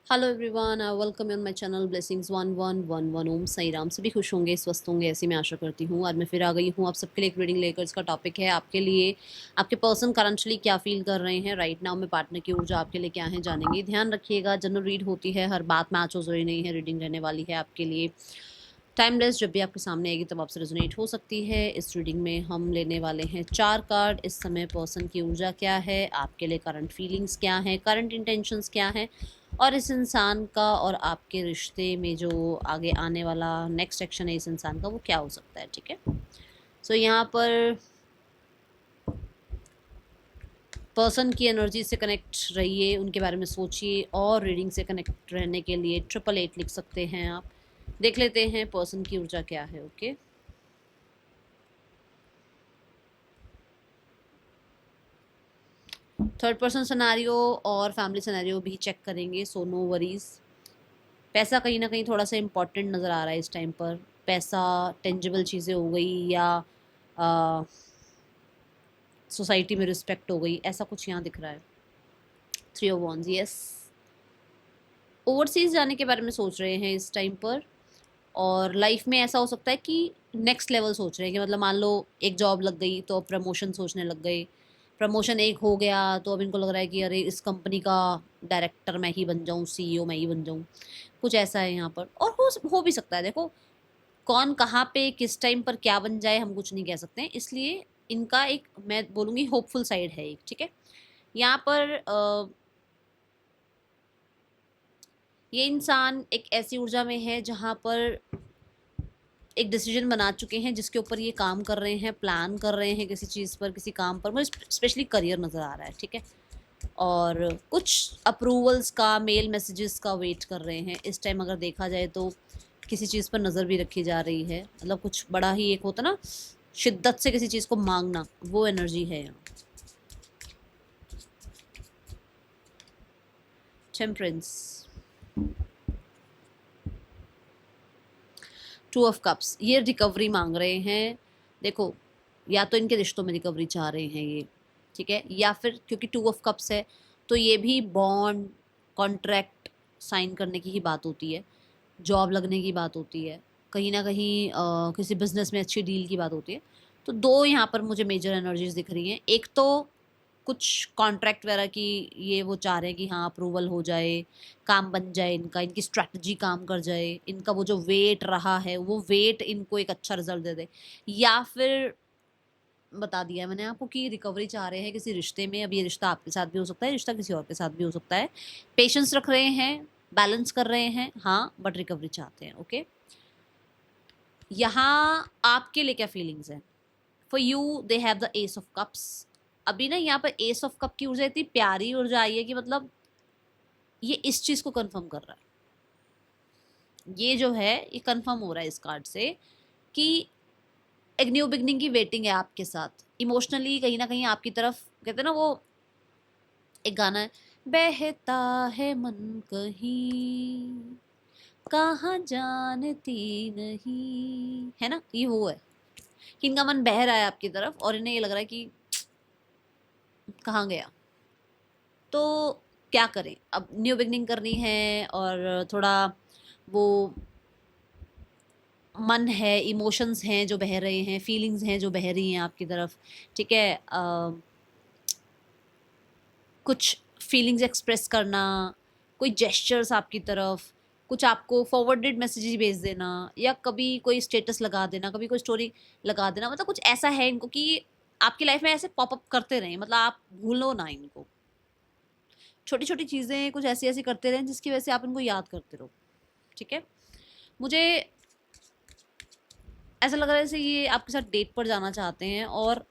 Hello everyone, welcome on my channel blessings 1111 ओम साई राम। सभी खुश होंगे, स्वस्थ होंगे, ऐसी मैं आशा करती हूँ। आज मैं फिर आ गई हूँ आप सबके लिए एक रीडिंग लेकर। इसका टॉपिक है आपके लिए आपके पर्सन करंटली क्या फील कर रहे हैं राइट नाउ में। पार्टनर की ऊर्जा आपके लिए क्या है जानेंगे। ध्यान रखिएगा, जनरल रीड होती है, हर बात मैच हो जरूरी नहीं है। रीडिंग रहने वाली है आपके लिए टाइमलेस। जब भी आपके सामने आएगी तब आपसे रेजोनेट हो सकती है। इस रीडिंग में हम लेने वाले हैं 4 कार्ड। इस समय पर्सन की ऊर्जा क्या है, आपके लिए करंट फीलिंग्स क्या है, करंट इंटेंशंस क्या है, और इस इंसान का और आपके रिश्ते में जो आगे आने वाला नेक्स्ट एक्शन है इस इंसान का वो क्या हो सकता है। ठीक है, सो यहाँ पर पर्सन की एनर्जी से कनेक्ट रहिए, उनके बारे में सोचिए, और रीडिंग से कनेक्ट रहने के लिए 888 लिख सकते हैं आप। देख लेते हैं पर्सन की ऊर्जा क्या है। ओके, थर्ड पर्सन सिनेरियो और फैमिली सिनेरियो भी चेक करेंगे, सो नो वरीज। पैसा कहीं ना कहीं थोड़ा सा इम्पोर्टेंट नज़र आ रहा है इस टाइम पर। पैसा, टेंजिबल चीज़ें हो गई, या सोसाइटी में रिस्पेक्ट हो गई, ऐसा कुछ यहाँ दिख रहा है। 3 ऑफ wands, यस। ओवरसीज जाने के बारे में सोच रहे हैं इस टाइम पर, और लाइफ में ऐसा हो सकता है कि नेक्स्ट लेवल सोच रहे हैं कि मतलब मान लो एक जॉब लग गई तो अब प्रमोशन सोचने लग गए। प्रमोशन एक हो गया तो अब इनको लग रहा है कि अरे इस कंपनी का डायरेक्टर मैं ही बन जाऊँ, सीईओ मैं ही बन जाऊँ। कुछ ऐसा है यहाँ पर, और हो भी सकता है। देखो, कौन कहाँ पे किस टाइम पर क्या बन जाए हम कुछ नहीं कह सकते हैं, इसलिए इनका एक मैं बोलूँगी होपफुल साइड है एक। ठीक है, यहाँ पर ये इंसान एक ऐसी ऊर्जा में है जहाँ पर एक डिसीजन बना चुके हैं जिसके ऊपर ये काम कर रहे हैं, प्लान कर रहे हैं किसी चीज़ पर, किसी काम पर। मुझे स्पेशली करियर नज़र आ रहा है। ठीक है, और कुछ अप्रूवल्स का, मेल मैसेजेस का वेट कर रहे हैं इस टाइम। अगर देखा जाए तो किसी चीज़ पर नज़र भी रखी जा रही है, मतलब कुछ बड़ा ही एक होता ना, शिद्दत से किसी चीज़ को मांगना, वो एनर्जी है यहाँ। टेम्परेंस, 2 ऑफ कप्स, ये रिकवरी मांग रहे हैं। देखो, या तो इनके रिश्तों में रिकवरी चाह रहे हैं ये, ठीक है, या फिर क्योंकि 2 ऑफ कप्स है तो ये भी बॉन्ड, कॉन्ट्रैक्ट साइन करने की ही बात होती है, जॉब लगने की बात होती है, कहीं ना कहीं किसी बिजनेस में अच्छी डील की बात होती है। तो दो यहाँ पर मुझे मेजर एनर्जीज दिख रही हैं। एक तो कुछ कॉन्ट्रैक्ट वगैरह की ये वो चाह रहे हैं कि हाँ अप्रूवल हो जाए, काम बन जाए इनका, इनकी स्ट्रैटेजी काम कर जाए, इनका वो जो वेट रहा है वो वेट इनको एक अच्छा रिजल्ट दे दे। या फिर बता दिया मैंने आपको कि रिकवरी चाह रहे हैं किसी रिश्ते में। अब ये रिश्ता आपके साथ भी हो सकता है, रिश्ता किसी और के साथ भी हो सकता है। पेशेंस रख रहे हैं, बैलेंस कर रहे हैं, हाँ, बट रिकवरी चाहते हैं। ओके, यहाँ आपके लिए क्या फीलिंग्स हैं। For you they have the S of cups. अभी ना यहाँ पर एस ऑफ कप की ऊर्जा इतनी प्यारी ऊर्जा आई है कि मतलब ये इस चीज को कंफर्म कर रहा है। ये जो है ये कंफर्म हो रहा है इस कार्ड से कि एक न्यू बिगनिंग की वेटिंग है आपके साथ। इमोशनली कहीं ना कहीं आपकी तरफ, कहते हैं ना वो एक गाना है, बहता है मन कहीं कहाँ जानती नहीं, है ना, ये वो है कि इनका मन बह रहा है आपकी तरफ और इन्हें ये लग रहा है कि कहाँ गया। तो क्या करें, अब न्यू बिगनिंग करनी है, और थोड़ा वो मन है, इमोशंस हैं जो बह रहे हैं, फीलिंग्स हैं जो बह रही हैं आपकी तरफ। ठीक है, कुछ फीलिंग्स एक्सप्रेस करना, कोई जेस्चर्स आपकी तरफ, कुछ आपको फॉरवर्डेड मैसेजेस भेज देना, या कभी कोई स्टेटस लगा देना, कभी कोई स्टोरी लगा देना, मतलब कुछ ऐसा है इनको कि आपकी लाइफ में ऐसे पॉपअप करते रहें, मतलब आप भूलो ना इनको। छोटी छोटी चीज़ें कुछ ऐसी ऐसी करते रहें जिसकी वजह से आप इनको याद करते रहो। ठीक है, मुझे ऐसा लग रहा है जैसे ये आपके साथ डेट पर जाना चाहते हैं, और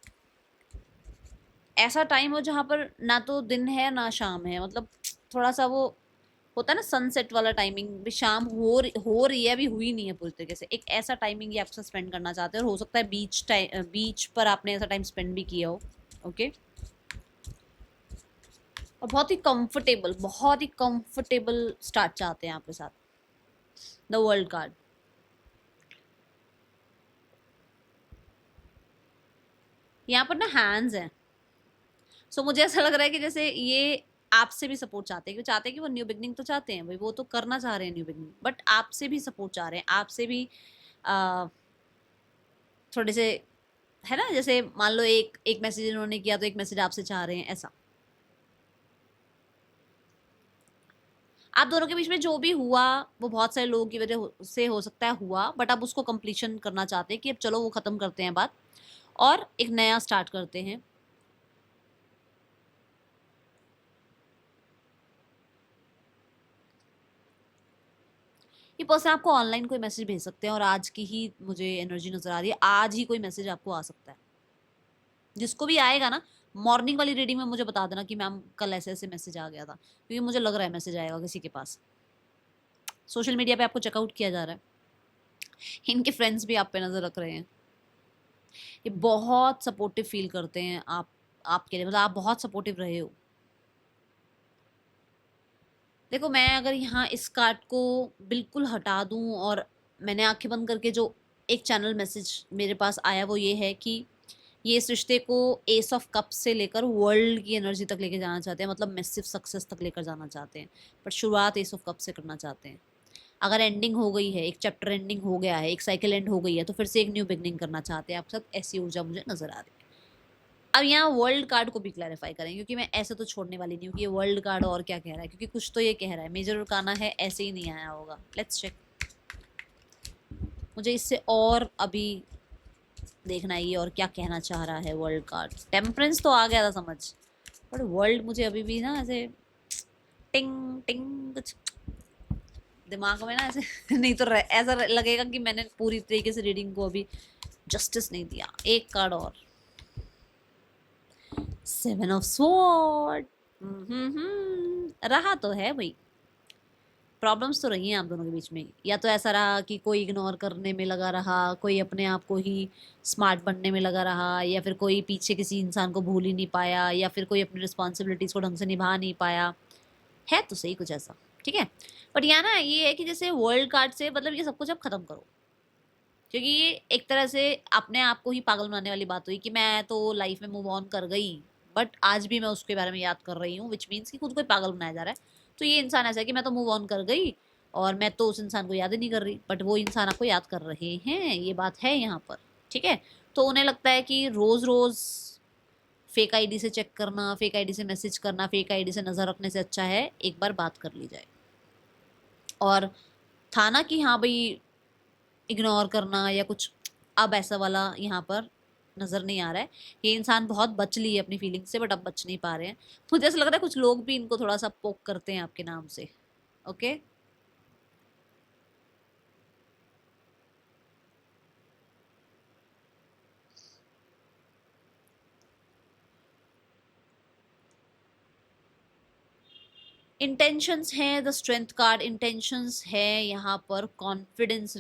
ऐसा टाइम हो जहाँ पर ना तो दिन है ना शाम है, मतलब थोड़ा सा वो होता है ना सनसेट वाला टाइमिंग, भी शाम हो रही है, अभी हुई नहीं है पूरी तरीके से। एक ऐसा टाइमिंग ये आपके साथ स्पेंड करना चाहते हैं, और हो सकता है बीच पर आपने ऐसा टाइम स्पेंड भी किया हो। ओके, और बहुत ही कंफर्टेबल स्टार्ट चाहते हैं आपके साथ। द वर्ल्ड कार्ड, यहाँ पर ना हैंड्स हैं। सो मुझे ऐसा लग रहा है कि जैसे ये आपसे भी सपोर्ट चाहते हैं, चाहते हैं कि वो न्यू बिगनिंग तो चाहते हैं भाई, वो तो करना चाह रहे हैं न्यू बिगनिंग, बट आपसे भी सपोर्ट चाह रहे हैं, आपसे भी आ, थोड़े से, है ना, जैसे मान लो एक एक मैसेज इन्होंने किया तो एक मैसेज आपसे चाह रहे हैं, ऐसा। आप दोनों के बीच में जो भी हुआ वो बहुत सारे लोगों की वजह से हो सकता है हुआ, बट अब उसको कंप्लीशन करना चाहते हैं कि अब चलो वो खत्म करते हैं बात और एक नया स्टार्ट करते हैं। ये पर्सन आपको ऑनलाइन कोई मैसेज भेज सकते हैं और आज की ही मुझे एनर्जी नजर आ रही है, आज ही कोई मैसेज आपको आ सकता है। जिसको भी आएगा ना, मॉर्निंग वाली रीडिंग में मुझे बता देना कि मैम कल ऐसे ऐसे मैसेज आ गया था, क्योंकि मुझे लग रहा है मैसेज आएगा किसी के पास। सोशल मीडिया पे आपको चेकआउट किया जा रहा है, इनके फ्रेंड्स भी आप पे नजर रख रहे हैं। ये बहुत सपोर्टिव फील करते हैं आप, आपके लिए, मतलब आप बहुत सपोर्टिव रहे हो। देखो मैं अगर यहाँ इस कार्ड को बिल्कुल हटा दूं और मैंने आंखें बंद करके जो एक चैनल मैसेज मेरे पास आया वो ये है कि ये इस रिश्ते को एस ऑफ कप से लेकर वर्ल्ड की एनर्जी तक लेके जाना चाहते हैं, मतलब मैसिव सक्सेस तक लेकर जाना चाहते हैं, पर शुरुआत एस ऑफ कप से करना चाहते हैं। अगर एंडिंग हो गई है, एक चैप्टर एंडिंग हो गया है, एक साइकिल एंड हो गई है, तो फिर से एक न्यू बिगनिंग करना चाहते हैं आपके साथ, ऐसी ऊर्जा मुझे नजर आ रही है। अब यहाँ वर्ल्ड कार्ड को भी क्लैरिफाई करें, क्योंकि मैं ऐसे तो छोड़ने वाली नहीं हूँ कि ये वर्ल्ड कार्ड और क्या कह रहा है, क्योंकि कुछ तो ये कह रहा है, मेजर अरकाना है, ऐसे ही नहीं आया होगा। Let's check. मुझे इससे और अभी देखना है ये और क्या कहना चाह रहा है वर्ल्ड कार्ड। टेम्परेंस तो आ गया था समझ, बट वर्ल्ड मुझे अभी भी ना ऐसे टिंग टिंग कुछ दिमाग में ना ऐसे नहीं तो ऐसा लगेगा कि मैंने पूरी तरीके से रीडिंग को अभी जस्टिस नहीं दिया। एक कार्ड और, 7 ऑफ स्वॉर्ड। रहा तो है भाई, प्रॉब्लम्स तो रही हैं आप दोनों के बीच में। या तो ऐसा रहा कि कोई इग्नोर करने में लगा रहा, कोई अपने आप को ही स्मार्ट बनने में लगा रहा, या फिर कोई पीछे किसी इंसान को भूल ही नहीं पाया, या फिर कोई अपनी रिस्पॉन्सिबिलिटीज को ढंग से निभा नहीं पाया। है तो सही कुछ ऐसा, ठीक है। बट यहाँ ना ये है कि जैसे वर्ल्ड कार्ड से मतलब ये सब कुछ अब खत्म करो, क्योंकि ये एक तरह से अपने आप को ही पागल बनाने वाली बात हुई कि मैं तो लाइफ में मूव ऑन कर गई, बट आज भी मैं उसके बारे में याद कर रही हूँ, विच मीन्स कि खुद को ही पागल बनाया जा रहा है। तो ये इंसान ऐसा है कि मैं तो मूव ऑन कर गई और मैं तो उस इंसान को याद ही नहीं कर रही, बट वो इंसान आपको याद कर रहे हैं, ये बात है यहाँ पर, ठीक है। तो उन्हें लगता है कि रोज रोज फेक आईडी से चेक करना, फेक आईडी से मैसेज करना, फेक आईडी से नजर रखने से अच्छा है एक बार बात कर ली जाए। और था ना कि हाँ भाई इग्नोर करना या कुछ, अब ऐसा वाला यहाँ पर नजर नहीं आ रहा है। ये इंसान बहुत बच ली है अपनी फीलिंग से, बट अब बच नहीं पा रहे हैं। मुझे ऐसा लग रहा है कुछ लोग भी इनको थोड़ा सा पोक करते हैं आपके नाम से। ओके, इंटेंशंस है, द स्ट्रेंथ कार्ड इंटेंशंस है यहाँ पर, कॉन्फिडेंस,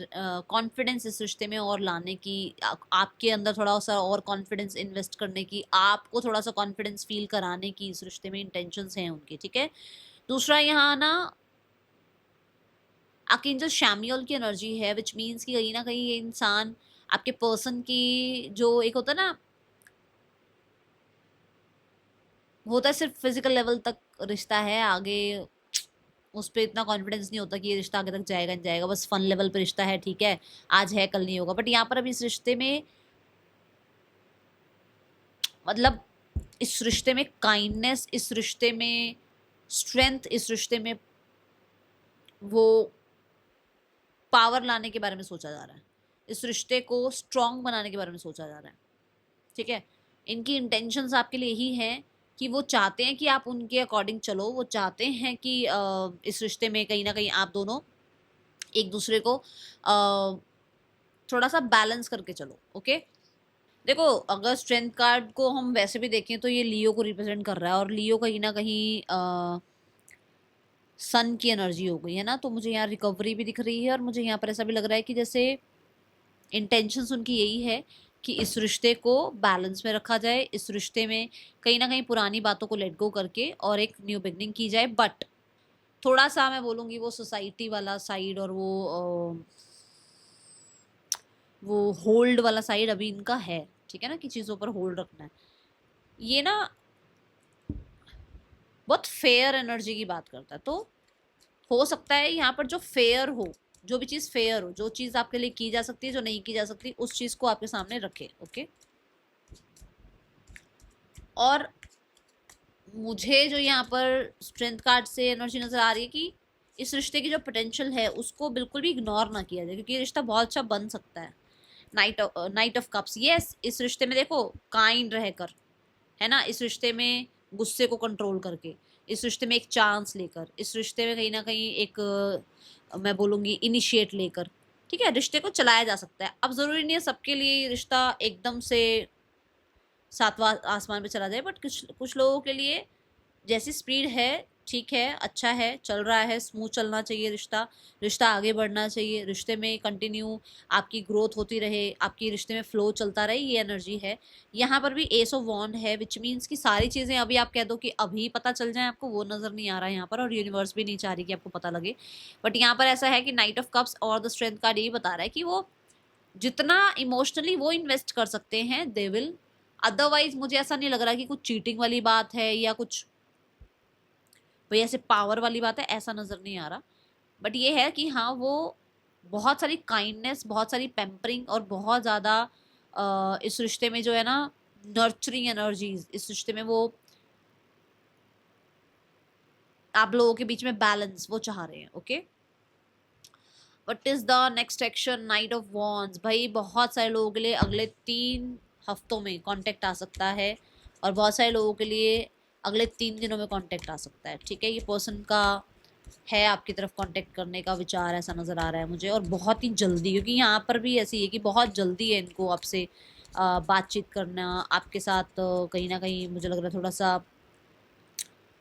कॉन्फिडेंस इस रिश्ते में और लाने की, आपके अंदर थोड़ा सा और कॉन्फिडेंस इन्वेस्ट करने की, आपको थोड़ा सा कॉन्फिडेंस फील कराने की इस रिश्ते में इंटेंशंस हैं उनकी, ठीक है। दूसरा यहाँ ना आर्कएंजल शैम्यूल की एनर्जी है, विच मीन्स कि कहीं ना कहीं ये इंसान आपके पर्सन की, जो एक होता है ना, होता है सिर्फ फिजिकल लेवल तक रिश्ता है, आगे उस पर इतना कॉन्फिडेंस नहीं होता कि ये रिश्ता आगे तक जाएगा नहीं जाएगा, बस फन लेवल पे रिश्ता है, ठीक है, आज है कल नहीं होगा। बट यहाँ पर अभी इस रिश्ते में, मतलब इस रिश्ते में काइंडनेस, इस रिश्ते में स्ट्रेंथ, इस रिश्ते में वो पावर लाने के बारे में सोचा जा रहा है, इस रिश्ते को स्ट्रांग बनाने के बारे में सोचा जा रहा है, ठीक है। इनकी इंटेंशंस आपके लिए यही हैं कि वो चाहते हैं कि आप उनके अकॉर्डिंग चलो, वो चाहते हैं कि इस रिश्ते में कहीं ना कहीं आप दोनों एक दूसरे को थोड़ा सा बैलेंस करके चलो। ओके, देखो अगर स्ट्रेंथ कार्ड को हम वैसे भी देखें तो ये लियो को रिप्रेजेंट कर रहा है, और लियो कहीं ना कहीं सन की एनर्जी हो गई है ना, तो मुझे यहाँ रिकवरी भी दिख रही है, और मुझे यहाँ पर ऐसा भी लग रहा है कि जैसे इंटेंशंस उनकी यही है कि इस रिश्ते को बैलेंस में रखा जाए, इस रिश्ते में कहीं ना कहीं पुरानी बातों को लेट गो करके और एक न्यू बिगनिंग की जाए। बट थोड़ा सा मैं बोलूँगी वो सोसाइटी वाला साइड और वो होल्ड वाला साइड अभी इनका है, ठीक है ना, कि चीज़ों पर होल्ड रखना है। ये ना बहुत फेयर एनर्जी की बात करता है। तो हो सकता है यहाँ पर जो फेयर हो, जो भी चीज फेयर हो, जो चीज आपके लिए की जा सकती है, जो नहीं की जा सकती, उस चीज को आपके सामने रखे। ओके, और मुझे जो यहाँ पर स्ट्रेंथ कार्ड से एनर्जी नजर आ रही है कि इस रिश्ते की जो पोटेंशियल है उसको बिल्कुल भी इग्नोर ना किया जाए, क्योंकि ये रिश्ता बहुत अच्छा बन सकता है। नाइट ऑफ कप्स, यस, इस रिश्ते में देखो काइंड रहकर, है ना, इस रिश्ते में गुस्से को कंट्रोल करके, इस रिश्ते में एक चांस लेकर, इस रिश्ते में कहीं ना कहीं एक मैं बोलूँगी इनिशिएट लेकर, ठीक है, रिश्ते को चलाया जा सकता है। अब ज़रूरी नहीं है सबके लिए ये रिश्ता एकदम से सातवां आसमान पे चला जाए, बट कुछ कुछ लोगों के लिए जैसी स्पीड है ठीक है, अच्छा है, चल रहा है, स्मूथ चलना चाहिए रिश्ता, रिश्ता आगे बढ़ना चाहिए, रिश्ते में कंटिन्यू आपकी ग्रोथ होती रहे, आपकी रिश्ते में फ्लो चलता रहे, ये एनर्जी है। यहाँ पर भी एस ऑफ वॉन्ड है, विच मीन्स कि सारी चीज़ें अभी आप कह दो कि अभी पता चल जाए आपको, वो नज़र नहीं आ रहा है यहाँ पर, और यूनिवर्स भी नहीं चाह रही कि आपको पता लगे। बट यहाँ पर ऐसा है कि नाइट ऑफ कप्स और द स्ट्रेंथ कार्ड यही बता रहा है कि वो जितना इमोशनली वो इन्वेस्ट कर सकते हैं दे विल, अदरवाइज मुझे ऐसा नहीं लग रहा कि कुछ चीटिंग वाली बात है या कुछ भाई ऐसे पावर वाली बात है, ऐसा नजर नहीं आ रहा। बट ये है कि हाँ, वो बहुत सारी काइंडनेस, बहुत सारी पेम्परिंग और बहुत ज़्यादा इस रिश्ते में जो है ना नर्चरिंग एनर्जीज, इस रिश्ते में वो आप लोगों के बीच में बैलेंस वो चाह रहे हैं। Okay, what is the next action? Night of wands, भाई बहुत सारे लोगों के लिए अगले 3 हफ्तों में कांटेक्ट आ सकता है, और बहुत सारे लोगों के लिए अगले 3 दिनों में कांटेक्ट आ सकता है। ठीक है, ये पर्सन का है आपकी तरफ कांटेक्ट करने का विचार, ऐसा नज़र आ रहा है मुझे, और बहुत ही जल्दी, क्योंकि यहाँ पर भी ऐसी है कि बहुत जल्दी है इनको आपसे बातचीत करना, आपके साथ कहीं ना कहीं मुझे लग रहा है थोड़ा सा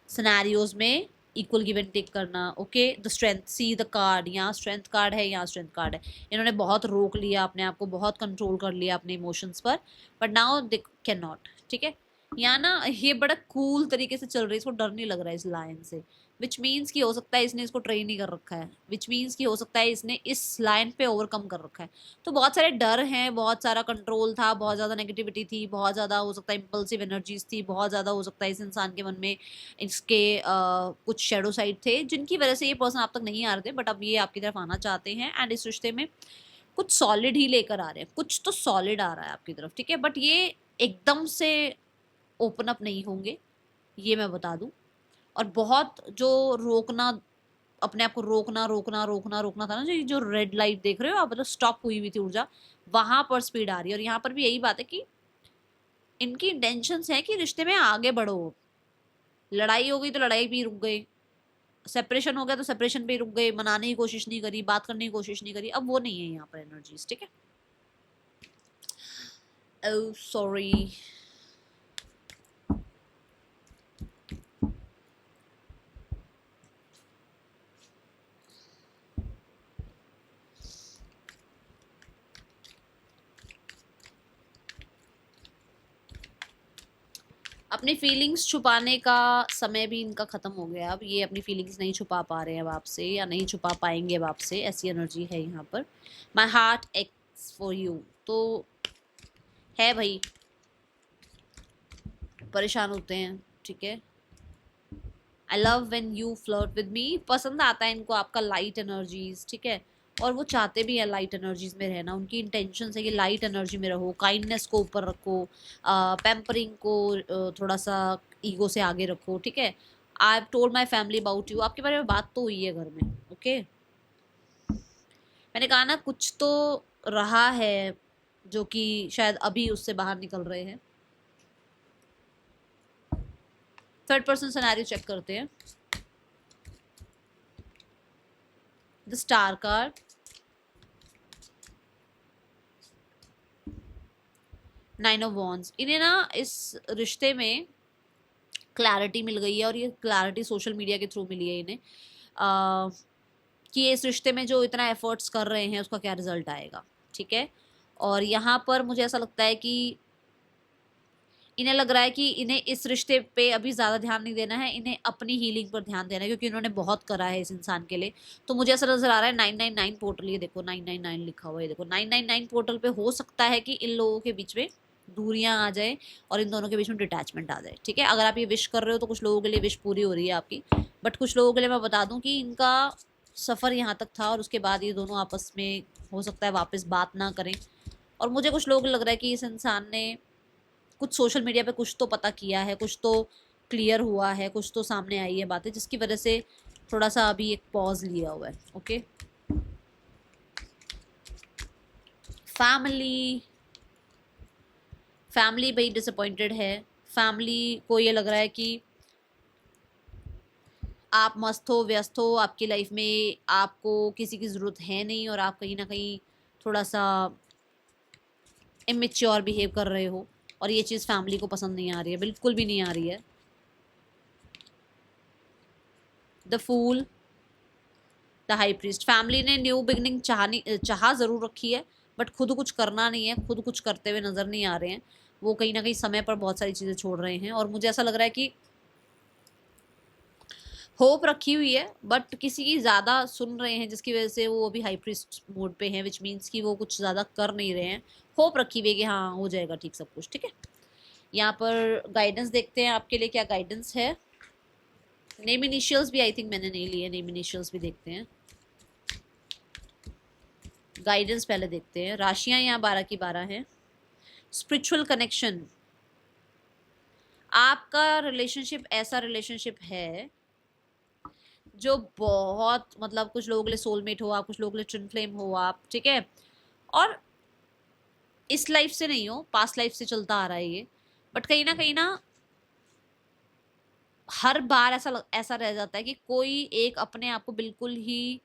सिनेरियोज में इक्वल गिव एंड टेक करना। Okay, the strength, see the card, यहाँ स्ट्रेंथ कार्ड है, यहाँ स्ट्रेंथ कार्ड है। इन्होंने बहुत रोक लिया अपने आप को, बहुत कंट्रोल कर लिया अपने इमोशंस पर, but now they can not. ठीक है, यहाँ ना ये बड़ा कूल तरीके से चल रही है, इसको डर नहीं लग रहा है इस लाइन से, विच मीन्स कि हो सकता है इसने इसको ट्रेन ही कर रखा है, विच मीन्स कि हो सकता है इसने इस लाइन पे ओवरकम कर रखा है। तो बहुत सारे डर हैं, बहुत सारा कंट्रोल था, बहुत ज़्यादा नेगेटिविटी थी, बहुत ज़्यादा हो सकता है इम्पल्सिव एनर्जीज थी, बहुत ज़्यादा हो सकता है इस इंसान के मन में इसके कुछ शेडो साइड थे जिनकी वजह से ये पर्सन आप तक नहीं आ रहे थे, बट अब ये आपकी तरफ आना चाहते हैं, एंड इस रिश्ते में कुछ सॉलिड ही लेकर आ रहे हैं, कुछ तो सॉलिड आ रहा है आपकी तरफ। ठीक है, बट ये एकदम से ओपन अप नहीं होंगे, ये मैं बता दूं। और बहुत जो रोकना, अपने आप को रोकना रोकना रोकना रोकना था ना, जो जो रेड लाइट देख रहे हो आप, मतलब स्टॉप हुई हुई थी ऊर्जा, वहां पर स्पीड आ रही है। और यहाँ पर भी यही बात है कि इनकी इंटेंशंस है कि रिश्ते में आगे बढ़ो। लड़ाई हो गई तो लड़ाई भी रुक गई, सेपरेशन हो गया तो सेपरेशन पे रुक गए, मनाने की कोशिश नहीं करी, बात करने की कोशिश नहीं करी, अब वो नहीं है यहाँ पर एनर्जीज। ठीक है, ओह सॉरी। अपनी फीलिंग्स छुपाने का समय भी इनका खत्म हो गया। अब ये अपनी फीलिंग्स नहीं छुपा पा रहे हैं अब आपसे, या नहीं छुपा पाएंगे अब आपसे, ऐसी एनर्जी है यहाँ पर। My heart x for you, तो है भाई, परेशान होते हैं। ठीक है, I love when you flirt with me, पसंद आता है इनको आपका लाइट एनर्जीज। ठीक है, और वो चाहते भी है लाइट एनर्जीज में रहना, उनकी इंटेंशन है कि लाइट एनर्जी में रहो, काइंडनेस को ऊपर रखो, पैम्परिंग को थोड़ा सा ईगो से आगे रखो। ठीक है, I have told my family about you, आपके बारे में बात तो हुई है घर में। ओके, मैंने कहा ना कुछ तो रहा है जो कि शायद अभी उससे बाहर निकल रहे हैं। थर्ड पर्सन सिनेरियो चेक करते हैं। The star card, nine of wands, इन्हें ना इस रिश्ते में क्लैरिटी मिल गई है, और ये क्लैरिटी सोशल मीडिया के थ्रू मिली है इन्हें, कि इस रिश्ते में जो इतना एफर्ट्स कर रहे हैं उसका क्या रिजल्ट आएगा। ठीक है, और यहाँ पर मुझे ऐसा लगता है कि इन्हें लग रहा है कि इन्हें इस रिश्ते पे अभी ज़्यादा ध्यान नहीं देना है, इन्हें अपनी हीलिंग पर ध्यान देना है, क्योंकि इन्होंने बहुत करा है इस इंसान के लिए। तो मुझे ऐसा नज़र आ रहा है 999 पोर्टल, ये देखो 999 लिखा हुआ है, देखो 999 पोर्टल पे हो सकता है कि इन लोगों के बीच में दूरियां आ जाए और इन दोनों के बीच में डिटैचमेंट आ जाए, ठीक है। अगर आप ये विश कर रहे हो तो कुछ लोगों के लिए विश पूरी हो रही है आपकी, बट कुछ लोगों के लिए मैं बता दूं कि इनका सफ़र यहाँ तक था और उसके बाद ये दोनों आपस में हो सकता है वापस बात ना करें। और मुझे कुछ लोग लग रहा है कि इस इंसान ने कुछ सोशल मीडिया पे कुछ तो पता किया है, कुछ तो क्लियर हुआ है, कुछ तो सामने आई है बातें, जिसकी वजह से थोड़ा सा अभी एक पॉज लिया हुआ है। ओके, फैमिली, फैमिली भाई डिसअपॉइंटेड है। फैमिली को ये लग रहा है कि आप मस्त हो, व्यस्त हो, आपकी लाइफ में आपको किसी की ज़रूरत है नहीं और आप कहीं ना कहीं थोड़ा सा इमेच्योर बिहेव कर रहे हो, और ये चीज़ फैमिली को पसंद नहीं आ रही है, बिल्कुल भी नहीं आ रही है। The fool, the high priest, family ने न्यू बिगनिंग चाह ज़रूर रखी है, बट खुद कुछ करना नहीं है, खुद कुछ करते हुए नज़र नहीं आ रहे हैं। वो कहीं ना कहीं समय पर बहुत सारी चीज़ें छोड़ रहे हैं, और मुझे ऐसा लग रहा है कि होप रखी हुई है बट किसी की ज़्यादा सुन रहे हैं, जिसकी वजह से वो अभी हाई प्रीस्ट मोड पे हैं, विच मीन्स कि वो कुछ ज़्यादा कर नहीं रहे हैं। होप रखी हुई है कि हाँ हो जाएगा ठीक सब कुछ, ठीक है। यहाँ पर गाइडेंस देखते हैं आपके लिए क्या गाइडेंस है। नेम इनिशियल्स भी आई थिंक मैंने नहीं लिए, नेम इनिशियल्स भी देखते हैं। गाइडेंस पहले देखते हैं। राशियां यहाँ 12 की 12 हैं। स्पिरिचुअल कनेक्शन, आपका रिलेशनशिप ऐसा रिलेशनशिप है जो बहुत मतलब कुछ लोगों के लिए सोलमेट हो आप, कुछ लोगों के लिए ट्विन फ्लेम हो आप, ठीक है। और इस लाइफ से नहीं हो, पास्ट लाइफ से चलता आ रहा है ये, बट कहीं ना हर बार ऐसा रह जाता है कि कोई एक अपने आप को बिल्कुल ही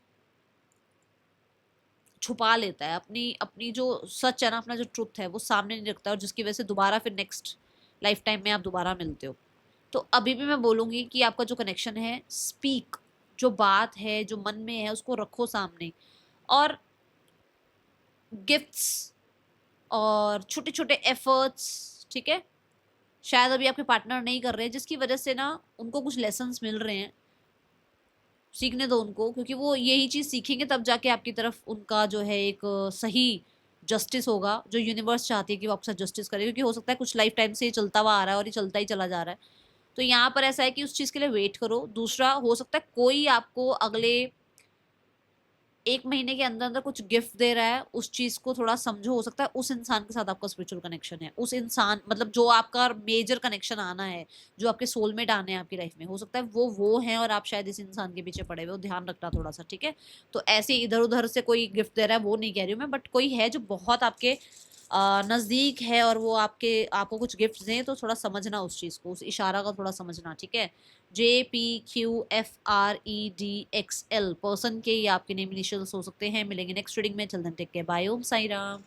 छुपा लेता है, अपनी अपनी जो सच है ना, अपना जो ट्रुथ है वो सामने नहीं रखता, और जिसकी वजह से दोबारा फिर नेक्स्ट लाइफ टाइम में आप दोबारा मिलते हो। तो अभी भी मैं बोलूंगी कि आपका जो कनेक्शन है, स्पीक, जो बात है जो मन में है उसको रखो सामने, और गिफ्ट्स और छोटे छोटे एफर्ट्स, ठीक है। शायद अभी आपके पार्टनर नहीं कर रहे हैं, जिसकी वजह से ना उनको कुछ लेसन्स मिल रहे हैं, सीखने दो उनको, क्योंकि वो यही चीज़ सीखेंगे तब जाके आपकी तरफ उनका जो है एक सही जस्टिस होगा, जो यूनिवर्स चाहती है कि वो आपके साथ जस्टिस करे, क्योंकि हो सकता है कुछ लाइफ टाइम से ये चलता हुआ आ रहा है और ये चलता ही चला जा रहा है। तो यहाँ पर ऐसा है कि उस चीज़ के लिए वेट करो। दूसरा, हो सकता है कोई आपको अगले 1 महीने के अंदर अंदर कुछ गिफ्ट दे रहा है, उस चीज को थोड़ा समझो। हो सकता है उस इंसान के साथ आपका स्पिरिचुअल कनेक्शन है, उस इंसान मतलब जो आपका मेजर कनेक्शन आना है, जो आपके सोलमेट आने हैं आपकी लाइफ में, हो सकता है वो है और आप शायद इस इंसान के पीछे पड़े हुए हो। ध्यान रखना थोड़ा सा, ठीक है। तो ऐसे इधर उधर से कोई गिफ्ट दे रहा है वो नहीं कह रही हूँ मैं, बट कोई है जो बहुत आपके नज़दीक है और वो आपको कुछ गिफ्ट दें, तो थोड़ा समझना उस चीज़ को, उस इशारा का थोड़ा समझना, ठीक है। JPQFREDXL पर्सन के ये आपके नेम इनिशियल्स हो सकते हैं। मिलेंगे नेक्स्ट रीडिंग में, चल देन टेक केयर, बाय, ओम साई राम।